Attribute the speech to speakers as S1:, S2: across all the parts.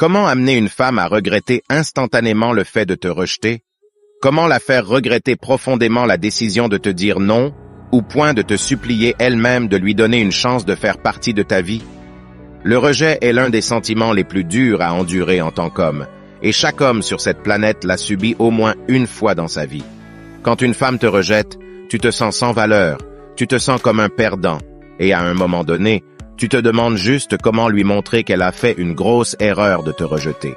S1: Comment amener une femme à regretter instantanément le fait de te rejeter? Comment la faire regretter profondément la décision de te dire non, au point de te supplier elle-même de lui donner une chance de faire partie de ta vie? Le rejet est l'un des sentiments les plus durs à endurer en tant qu'homme, et chaque homme sur cette planète l'a subi au moins une fois dans sa vie. Quand une femme te rejette, tu te sens sans valeur, tu te sens comme un perdant, et à un moment donné, tu te demandes juste comment lui montrer qu'elle a fait une grosse erreur de te rejeter.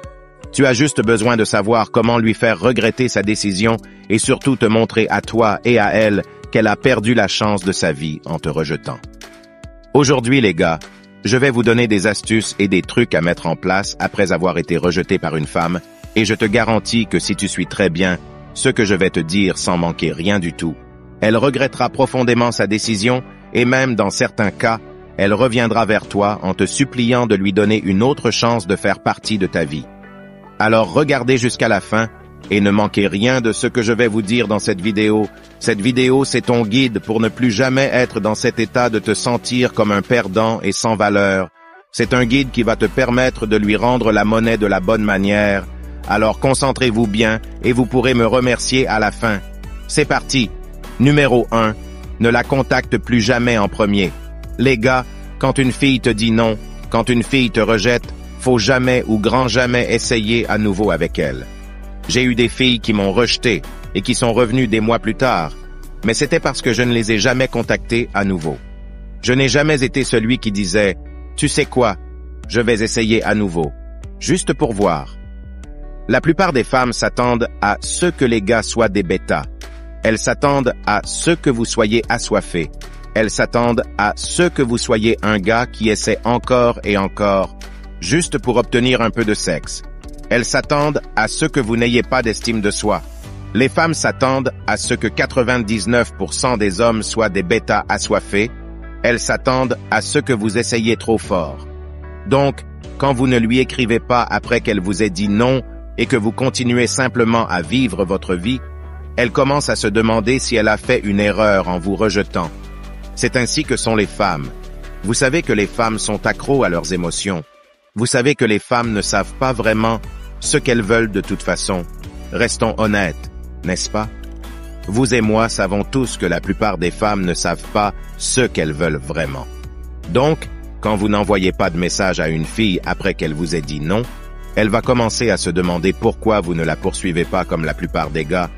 S1: Tu as juste besoin de savoir comment lui faire regretter sa décision et surtout te montrer à toi et à elle qu'elle a perdu la chance de sa vie en te rejetant. Aujourd'hui, les gars, je vais vous donner des astuces et des trucs à mettre en place après avoir été rejeté par une femme, et je te garantis que si tu suis très bien ce que je vais te dire sans manquer rien du tout, elle regrettera profondément sa décision et même dans certains cas, elle reviendra vers toi en te suppliant de lui donner une autre chance de faire partie de ta vie. Alors regardez jusqu'à la fin et ne manquez rien de ce que je vais vous dire dans cette vidéo. Cette vidéo, c'est ton guide pour ne plus jamais être dans cet état de te sentir comme un perdant et sans valeur. C'est un guide qui va te permettre de lui rendre la monnaie de la bonne manière. Alors concentrez-vous bien et vous pourrez me remercier à la fin. C'est parti. Numéro 1. Ne la contacte plus jamais en premier. Les gars, quand une fille te dit non, quand une fille te rejette, faut jamais ou grand jamais essayer à nouveau avec elle. J'ai eu des filles qui m'ont rejeté et qui sont revenues des mois plus tard, mais c'était parce que je ne les ai jamais contactées à nouveau. Je n'ai jamais été celui qui disait « Tu sais quoi, je vais essayer à nouveau », juste pour voir. La plupart des femmes s'attendent à ce que les gars soient des bêtas. Elles s'attendent à ce que vous soyez assoiffés. Elles s'attendent à ce que vous soyez un gars qui essaie encore et encore, juste pour obtenir un peu de sexe. Elles s'attendent à ce que vous n'ayez pas d'estime de soi. Les femmes s'attendent à ce que 99% des hommes soient des bêtas assoiffés. Elles s'attendent à ce que vous essayiez trop fort. Donc, quand vous ne lui écrivez pas après qu'elle vous ait dit non et que vous continuez simplement à vivre votre vie, elle commence à se demander si elle a fait une erreur en vous rejetant. C'est ainsi que sont les femmes. Vous savez que les femmes sont accros à leurs émotions. Vous savez que les femmes ne savent pas vraiment ce qu'elles veulent de toute façon. Restons honnêtes, n'est-ce pas? Vous et moi savons tous que la plupart des femmes ne savent pas ce qu'elles veulent vraiment. Donc, quand vous n'envoyez pas de message à une fille après qu'elle vous ait dit non, elle va commencer à se demander pourquoi vous ne la poursuivez pas comme la plupart des gars.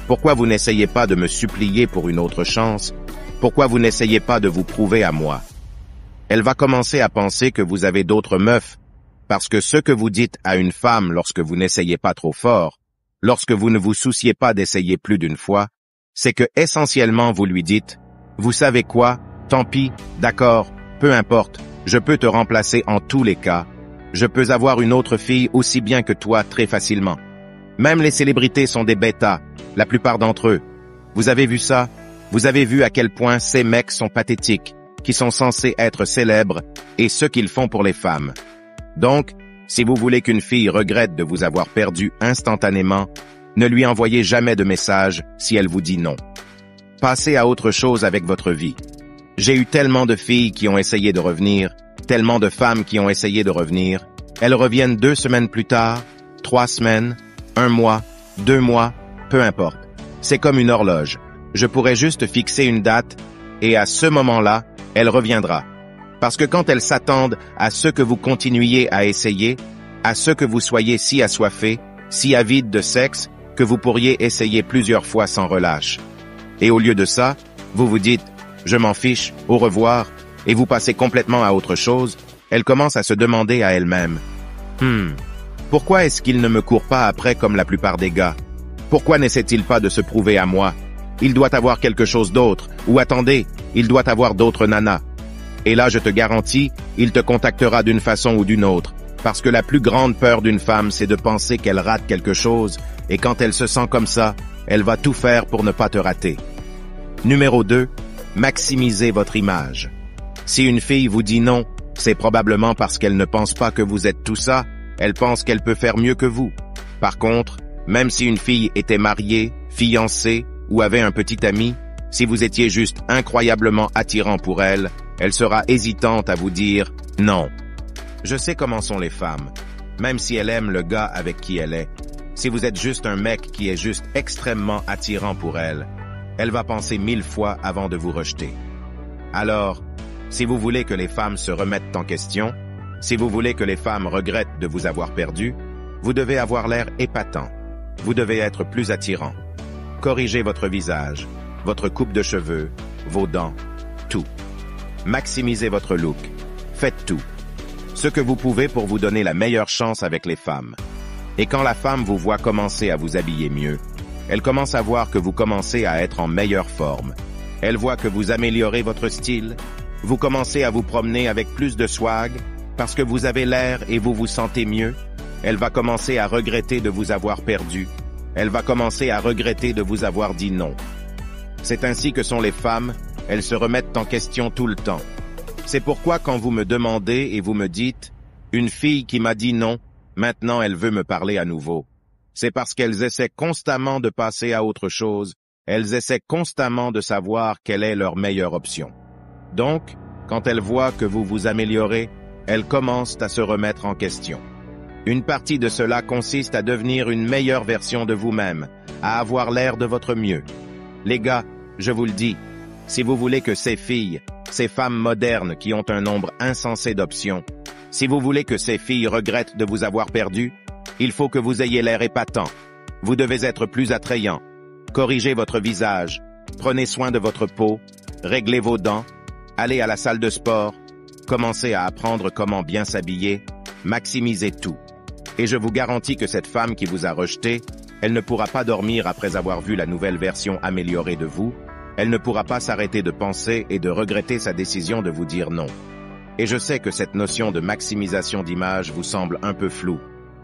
S1: Pourquoi vous n'essayez pas de me supplier pour une autre chance? Pourquoi vous n'essayez pas de vous prouver à moi? Elle va commencer à penser que vous avez d'autres meufs, parce que ce que vous dites à une femme lorsque vous n'essayez pas trop fort, lorsque vous ne vous souciez pas d'essayer plus d'une fois, c'est que essentiellement vous lui dites « Vous savez quoi? Tant pis, d'accord, peu importe, je peux te remplacer en tous les cas. Je peux avoir une autre fille aussi bien que toi très facilement. Même les célébrités sont des bêtas, la plupart d'entre eux. Vous avez vu ça? Vous avez vu à quel point ces mecs sont pathétiques, qui sont censés être célèbres, et ce qu'ils font pour les femmes. Donc, si vous voulez qu'une fille regrette de vous avoir perdu instantanément, ne lui envoyez jamais de message si elle vous dit non. Passez à autre chose avec votre vie. J'ai eu tellement de filles qui ont essayé de revenir, tellement de femmes qui ont essayé de revenir. Elles reviennent 2 semaines plus tard, 3 semaines, 1 mois, 2 mois, peu importe. C'est comme une horloge. Je pourrais juste fixer une date et à ce moment-là, elle reviendra. Parce que quand elles s'attendent à ce que vous continuiez à essayer, à ce que vous soyez si assoiffés, si avides de sexe, que vous pourriez essayer plusieurs fois sans relâche. Et au lieu de ça, vous vous dites « je m'en fiche, au revoir », et vous passez complètement à autre chose, elle commence à se demander à elle-même « pourquoi est-ce qu'il ne me court pas après comme la plupart des gars? Pourquoi n'essaie-t-il pas de se prouver à moi? Il doit avoir quelque chose d'autre, ou attendez, il doit avoir d'autres nanas. » Et là, je te garantis, il te contactera d'une façon ou d'une autre, parce que la plus grande peur d'une femme, c'est de penser qu'elle rate quelque chose, et quand elle se sent comme ça, elle va tout faire pour ne pas te rater. Numéro 2, maximisez votre image. Si une fille vous dit non, c'est probablement parce qu'elle ne pense pas que vous êtes tout ça, elle pense qu'elle peut faire mieux que vous. Par contre, même si une fille était mariée, fiancée ou avait un petit ami, si vous étiez juste incroyablement attirant pour elle, elle sera hésitante à vous dire « non ». Je sais comment sont les femmes. même si elle aime le gars avec qui elle est. Si vous êtes juste un mec qui est juste extrêmement attirant pour elle, elle va penser 1000 fois avant de vous rejeter. Alors, si vous voulez que les femmes se remettent en question, si vous voulez que les femmes regrettent de vous avoir perdu, vous devez avoir l'air épatant. Vous devez être plus attirant. Corrigez votre visage, votre coupe de cheveux, vos dents, tout. Maximisez votre look. Faites tout. Ce que vous pouvez pour vous donner la meilleure chance avec les femmes. Et quand la femme vous voit commencer à vous habiller mieux, elle commence à voir que vous commencez à être en meilleure forme. Elle voit que vous améliorez votre style, vous commencez à vous promener avec plus de swag, parce que vous avez l'air et vous vous sentez mieux. Elle va commencer à regretter de vous avoir perdu. Elle va commencer à regretter de vous avoir dit non. C'est ainsi que sont les femmes, elles se remettent en question tout le temps. C'est pourquoi quand vous me demandez et vous me dites « Une fille qui m'a dit non, maintenant elle veut me parler à nouveau », c'est parce qu'elles essaient constamment de passer à autre chose, elles essaient constamment de savoir quelle est leur meilleure option. Donc, quand elles voient que vous vous améliorez, elles commencent à se remettre en question. Une partie de cela consiste à devenir une meilleure version de vous-même, à avoir l'air de votre mieux. Les gars, je vous le dis, si vous voulez que ces filles, ces femmes modernes qui ont un nombre insensé d'options, si vous voulez que ces filles regrettent de vous avoir perdu, il faut que vous ayez l'air épatant. Vous devez être plus attrayant. Corrigez votre visage, prenez soin de votre peau, réglez vos dents, allez à la salle de sport, commencez à apprendre comment bien s'habiller, maximisez tout. Et je vous garantis que cette femme qui vous a rejeté, elle ne pourra pas dormir après avoir vu la nouvelle version améliorée de vous, elle ne pourra pas s'arrêter de penser et de regretter sa décision de vous dire non. Et je sais que cette notion de maximisation d'image vous semble un peu floue,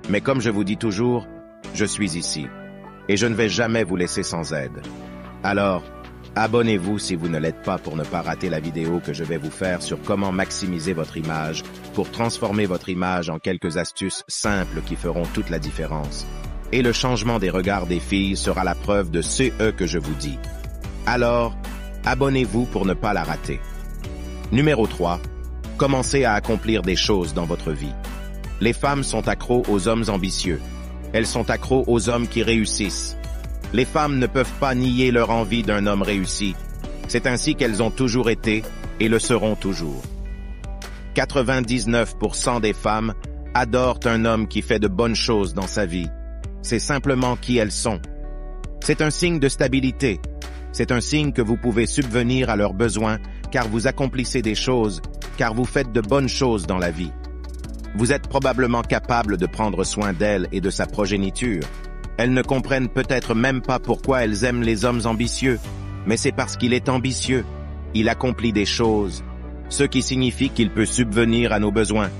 S1: mais comme je vous dis toujours, je suis ici, et je ne vais jamais vous laisser sans aide. Alors, abonnez-vous si vous ne l'êtes pas pour ne pas rater la vidéo que je vais vous faire sur comment maximiser votre image pour transformer votre image en quelques astuces simples qui feront toute la différence. Et le changement des regards des filles sera la preuve de ce que je vous dis. Alors, abonnez-vous pour ne pas la rater. Numéro 3. Commencez à accomplir des choses dans votre vie. Les femmes sont accros aux hommes ambitieux. Elles sont accros aux hommes qui réussissent. Les femmes ne peuvent pas nier leur envie d'un homme réussi. C'est ainsi qu'elles ont toujours été et le seront toujours. 99% des femmes adorent un homme qui fait de bonnes choses dans sa vie. C'est simplement qui elles sont. C'est un signe de stabilité. C'est un signe que vous pouvez subvenir à leurs besoins car vous accomplissez des choses, car vous faites de bonnes choses dans la vie. Vous êtes probablement capable de prendre soin d'elle et de sa progéniture. Elles ne comprennent peut-être même pas pourquoi elles aiment les hommes ambitieux, mais c'est parce qu'il est ambitieux. Il accomplit des choses, ce qui signifie qu'il peut subvenir à nos besoins.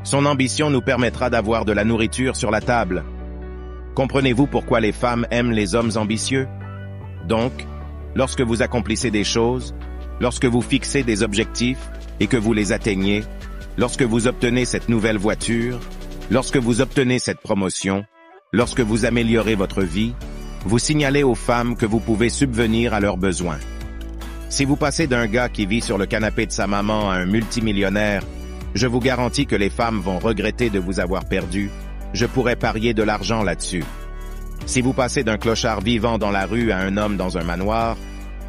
S1: Son ambition nous permettra d'avoir de la nourriture sur la table. Comprenez-vous pourquoi les femmes aiment les hommes ambitieux? Donc, lorsque vous accomplissez des choses, lorsque vous fixez des objectifs et que vous les atteignez, lorsque vous obtenez cette nouvelle voiture, lorsque vous obtenez cette promotion, lorsque vous améliorez votre vie, vous signalez aux femmes que vous pouvez subvenir à leurs besoins. Si vous passez d'un gars qui vit sur le canapé de sa maman à un multimillionnaire, je vous garantis que les femmes vont regretter de vous avoir perdu. Je pourrais parier de l'argent là-dessus. Si vous passez d'un clochard vivant dans la rue à un homme dans un manoir,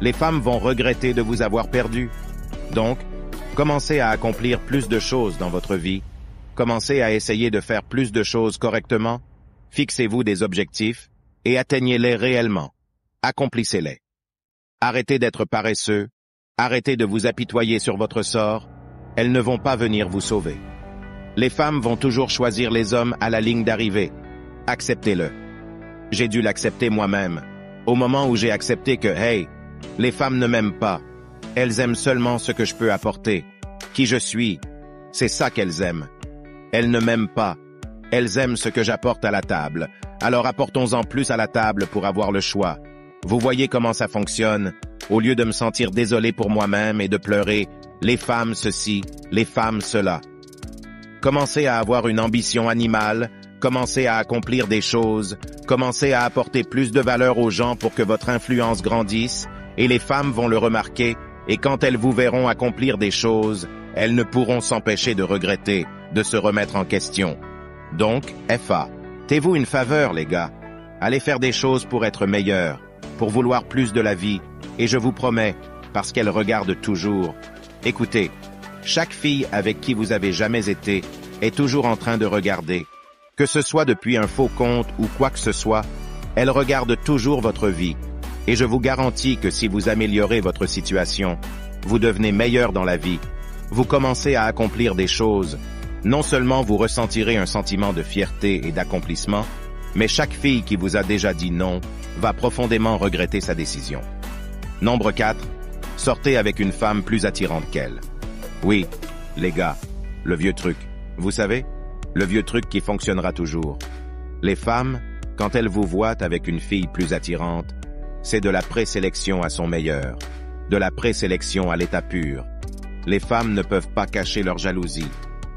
S1: les femmes vont regretter de vous avoir perdu. Donc, commencez à accomplir plus de choses dans votre vie. Commencez à essayer de faire plus de choses correctement. Fixez-vous des objectifs et atteignez-les réellement. Accomplissez-les. Arrêtez d'être paresseux. Arrêtez de vous apitoyer sur votre sort. Elles ne vont pas venir vous sauver. Les femmes vont toujours choisir les hommes à la ligne d'arrivée. Acceptez-le. J'ai dû l'accepter moi-même. Au moment où j'ai accepté que, hey, les femmes ne m'aiment pas. Elles aiment seulement ce que je peux apporter. Qui je suis. C'est ça qu'elles aiment. Elles ne m'aiment pas. Elles aiment ce que j'apporte à la table. Alors apportons-en plus à la table pour avoir le choix. Vous voyez comment ça fonctionne. Au lieu de me sentir désolé pour moi-même et de pleurer, les femmes ceci, les femmes cela. Commencez à avoir une ambition animale, commencez à accomplir des choses, commencez à apporter plus de valeur aux gens pour que votre influence grandisse, et les femmes vont le remarquer, et quand elles vous verront accomplir des choses, elles ne pourront s'empêcher de regretter, de se remettre en question. Donc, FA, faites-vous une faveur, les gars. Allez faire des choses pour être meilleur, pour vouloir plus de la vie, et je vous promets, parce qu'elle regarde toujours. Écoutez, chaque fille avec qui vous avez jamais été est toujours en train de regarder. Que ce soit depuis un faux compte ou quoi que ce soit, elle regarde toujours votre vie. Et je vous garantis que si vous améliorez votre situation, vous devenez meilleur dans la vie. Vous commencez à accomplir des choses. Non seulement vous ressentirez un sentiment de fierté et d'accomplissement, mais chaque fille qui vous a déjà dit non va profondément regretter sa décision. Nombre 4. Sortez avec une femme plus attirante qu'elle. Oui, les gars, le vieux truc. Vous savez, le vieux truc qui fonctionnera toujours. Les femmes, quand elles vous voient avec une fille plus attirante, c'est de la présélection à son meilleur, de la présélection à l'état pur. Les femmes ne peuvent pas cacher leur jalousie.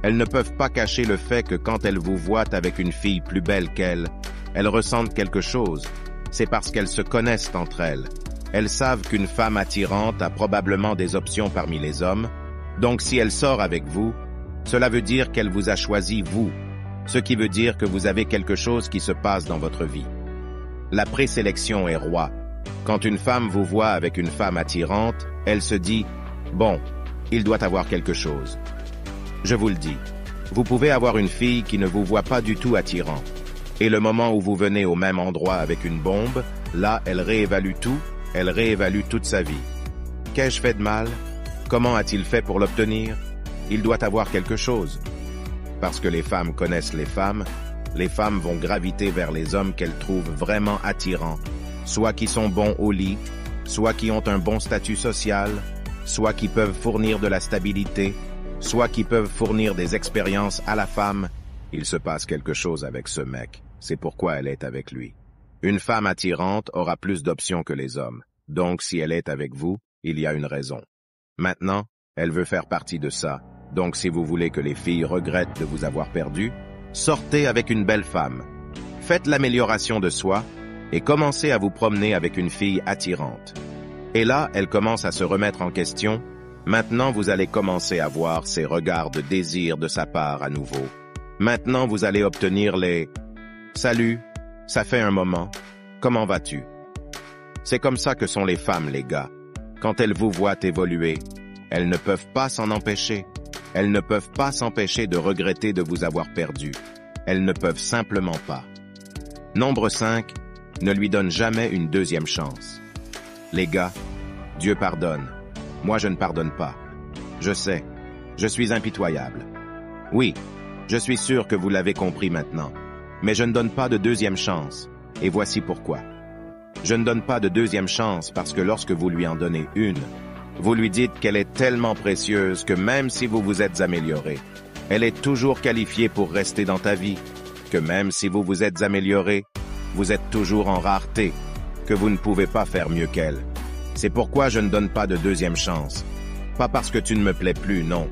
S1: Elles ne peuvent pas cacher le fait que quand elles vous voient avec une fille plus belle qu'elles, elles ressentent quelque chose. C'est parce qu'elles se connaissent entre elles. Elles savent qu'une femme attirante a probablement des options parmi les hommes, donc si elle sort avec vous, cela veut dire qu'elle vous a choisi vous, ce qui veut dire que vous avez quelque chose qui se passe dans votre vie. La présélection est roi. Quand une femme vous voit avec une femme attirante, elle se dit « Bon, il doit avoir quelque chose ». Je vous le dis, vous pouvez avoir une fille qui ne vous voit pas du tout attirant. Et le moment où vous venez au même endroit avec une bombe, là, elle réévalue tout, elle réévalue toute sa vie. Qu'ai-je fait de mal? Comment a-t-il fait pour l'obtenir? Il doit avoir quelque chose. Parce que les femmes connaissent les femmes vont graviter vers les hommes qu'elles trouvent vraiment attirants, soit qui sont bons au lit, soit qui ont un bon statut social, soit qui peuvent fournir de la stabilité, soit qui peuvent fournir des expériences à la femme. Il se passe quelque chose avec ce mec, c'est pourquoi elle est avec lui. Une femme attirante aura plus d'options que les hommes, donc si elle est avec vous, il y a une raison. Maintenant, elle veut faire partie de ça, donc si vous voulez que les filles regrettent de vous avoir perdu, sortez avec une belle femme. Faites l'amélioration de soi et commencez à vous promener avec une fille attirante. Et là, elle commence à se remettre en question. Maintenant, vous allez commencer à voir ces regards de désir de sa part à nouveau. Maintenant, vous allez obtenir les « Salut, ça fait un moment, comment vas-tu » C'est comme ça que sont les femmes, les gars. Quand elles vous voient évoluer, elles ne peuvent pas s'en empêcher. Elles ne peuvent pas s'empêcher de regretter de vous avoir perdu. Elles ne peuvent simplement pas. Nombre 5, ne lui donne jamais une deuxième chance. Les gars, Dieu pardonne. Moi, je ne pardonne pas. Je sais, je suis impitoyable. Oui, je suis sûr que vous l'avez compris maintenant. Mais je ne donne pas de deuxième chance. Et voici pourquoi. Je ne donne pas de deuxième chance parce que lorsque vous lui en donnez une, vous lui dites qu'elle est tellement précieuse que même si vous vous êtes amélioré, elle est toujours qualifiée pour rester dans ta vie, que même si vous vous êtes amélioré, vous êtes toujours en rareté, que vous ne pouvez pas faire mieux qu'elle. C'est pourquoi je ne donne pas de deuxième chance. Pas parce que tu ne me plais plus, non,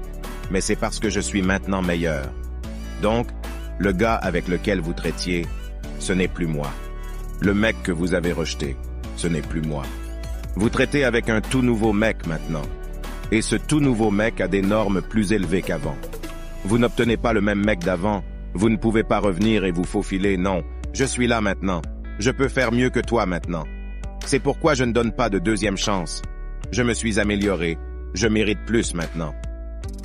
S1: mais c'est parce que je suis maintenant meilleur. Donc, le gars avec lequel vous traitiez, ce n'est plus moi. Le mec que vous avez rejeté, ce n'est plus moi. Vous traitez avec un tout nouveau mec maintenant. Et ce tout nouveau mec a des normes plus élevées qu'avant. Vous n'obtenez pas le même mec d'avant. Vous ne pouvez pas revenir et vous faufiler, non. Je suis là maintenant. Je peux faire mieux que toi maintenant. C'est pourquoi je ne donne pas de deuxième chance. Je me suis amélioré. Je mérite plus maintenant.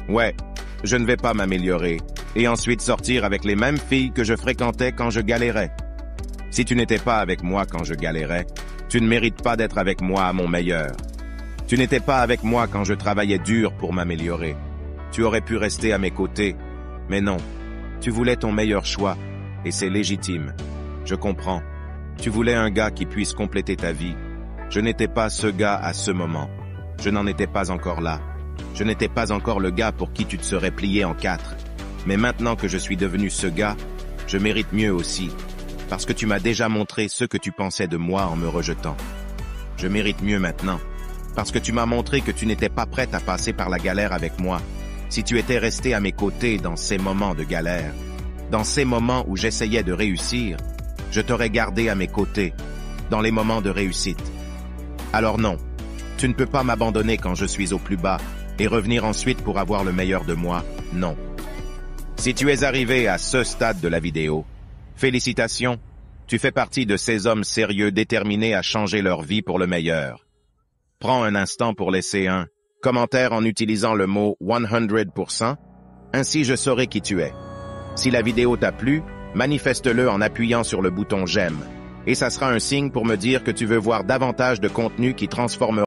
S1: Ouais, je ne vais pas m'améliorer et ensuite sortir avec les mêmes filles que je fréquentais quand je galérais. Si tu n'étais pas avec moi quand je galérais, tu ne mérites pas d'être avec moi à mon meilleur. Tu n'étais pas avec moi quand je travaillais dur pour m'améliorer. Tu aurais pu rester à mes côtés, mais non. Tu voulais ton meilleur choix, et c'est légitime. Je comprends. Tu voulais un gars qui puisse compléter ta vie. Je n'étais pas ce gars à ce moment. Je n'en étais pas encore là. Je n'étais pas encore le gars pour qui tu te serais plié en 4. Mais maintenant que je suis devenu ce gars, je mérite mieux aussi. Parce que tu m'as déjà montré ce que tu pensais de moi en me rejetant. Je mérite mieux maintenant. Parce que tu m'as montré que tu n'étais pas prête à passer par la galère avec moi. Si tu étais resté à mes côtés dans ces moments de galère, dans ces moments où j'essayais de réussir, je t'aurais gardé à mes côtés, dans les moments de réussite. Alors non, tu ne peux pas m'abandonner quand je suis au plus bas et revenir ensuite pour avoir le meilleur de moi, non. Si tu es arrivé à ce stade de la vidéo, félicitations, tu fais partie de ces hommes sérieux déterminés à changer leur vie pour le meilleur. Prends un instant pour laisser un commentaire en utilisant le mot 100%, ainsi je saurai qui tu es. Si la vidéo t'a plu, manifeste-le en appuyant sur le bouton j'aime, et ça sera un signe pour me dire que tu veux voir davantage de contenu qui transformera